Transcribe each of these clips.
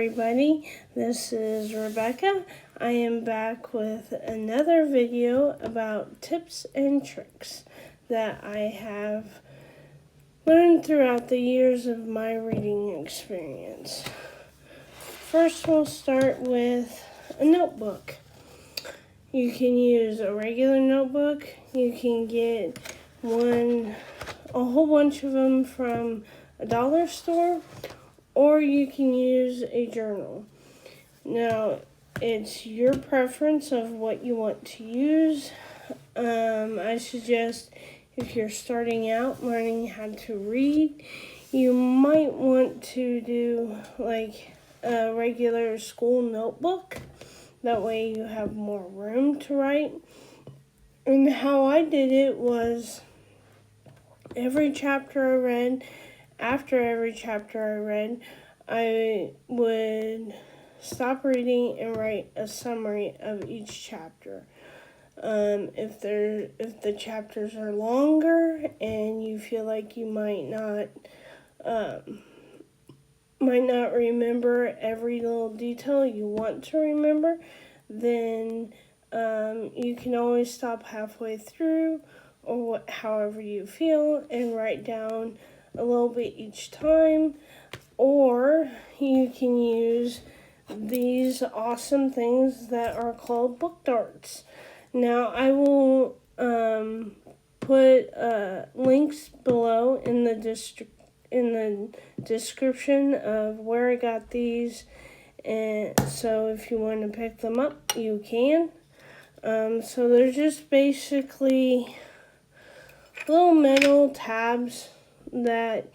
everybody, this is Rebecca. I am back with another video about tips and tricks that I have learned throughout the years of my reading experience. First, we'll start with a notebook. You can use a regular notebook. You can get a whole bunch of them from a dollar store, or you can use a journal. Now, it's your preference of what you want to use. I suggest if you're starting out learning how to read, you might want to do like a regular school notebook. That way you have more room to write. And how I did it was every chapter I read, after every chapter I read, I would stop reading and write a summary of each chapter. If the chapters are longer and you feel like you might not remember every little detail you want to remember, then you can always stop halfway through or however you feel and write down a little bit each time. Or you can use these awesome things that are called book darts. Now, I will put links below in the description of where I got these, and so if you want to pick them up, you can. So they're just basically little metal tabs that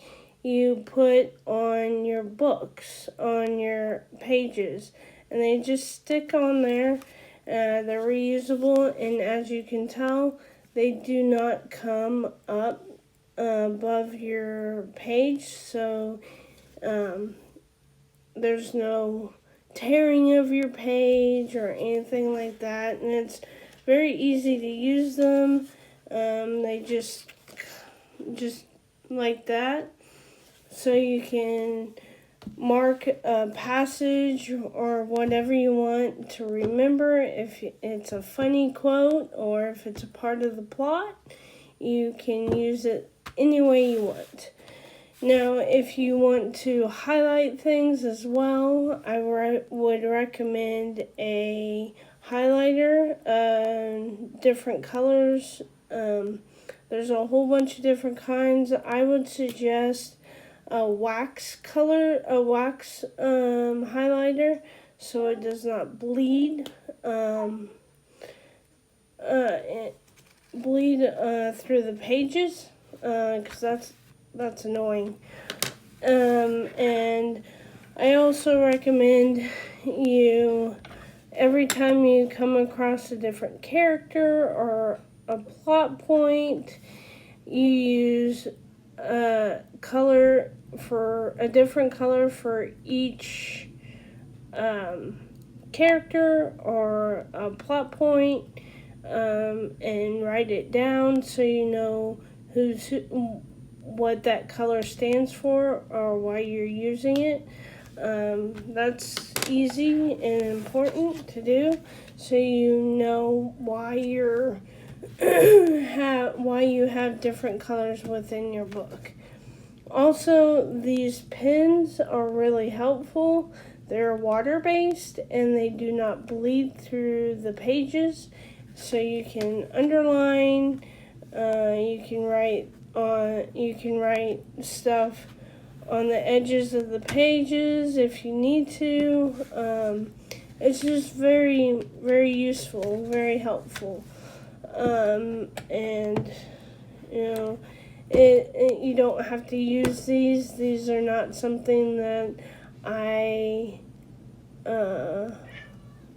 you put on your books, on your pages, and they just stick on there. They're reusable, and as you can tell, they do not come up above your page, so there's no tearing of your page or anything like that, and it's very easy to use them. They just like that, so you can mark a passage or whatever you want to remember. If it's a funny quote or if it's a part of the plot, you can use it any way you want. Now, if you want to highlight things as well, I would recommend a highlighter, different colors. There's a whole bunch of different kinds. I would suggest a wax highlighter, so it does not bleed through the pages, because that's annoying. And I also recommend you, every time you come across a different character or a plot point, you use a different color for each character or a plot point, and write it down so you know what that color stands for or why you're using it. That's easy and important to do, so you know why you have different colors within your book. Also, these pens are really helpful. They're water-based and they do not bleed through the pages, so you can underline, you can write stuff on the edges of the pages if you need to. It's just very, very useful, very helpful. And you don't have to use these. These are not something that I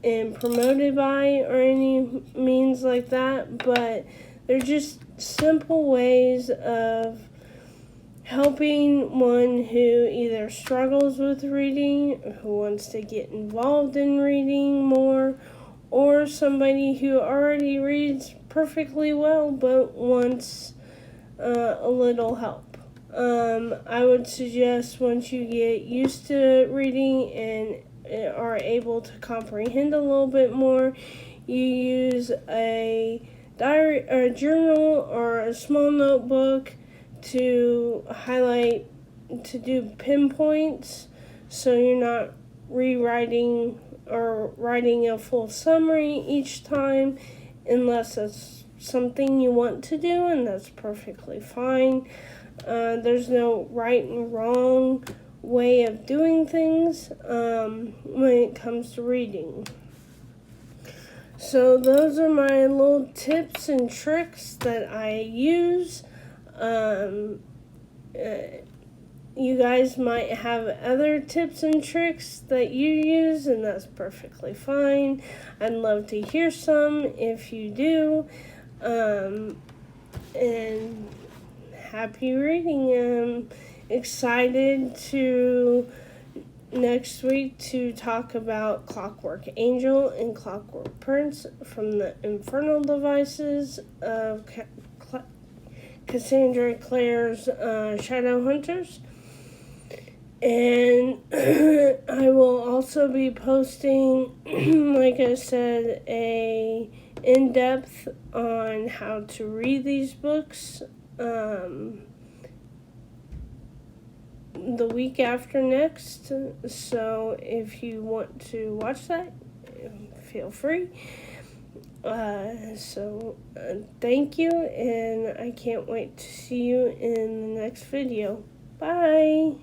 am promoted by or any means like that, but they're just simple ways of helping one who either struggles with reading, who wants to get involved in reading more, or somebody who already reads perfectly well but wants a little help. I would suggest once you get used to reading and are able to comprehend a little bit more, you use a diary or a journal or a small notebook to highlight, to do pinpoints, so you're not rewriting or writing a full summary each time, unless that's something you want to do, and that's perfectly fine. There's no right and wrong way of doing things when it comes to reading. So those are my little tips and tricks that I use. You guys might have other tips and tricks that you use, and that's perfectly fine. I'd love to hear some if you do. And happy reading. I'm excited to next week to talk about Clockwork Angel and Clockwork Prince from the Infernal Devices of Cassandra Clare's Shadowhunters. And I will also be posting, like I said, a in-depth on how to read these books the week after next. So if you want to watch that, feel free. Thank you, and I can't wait to see you in the next video. Bye!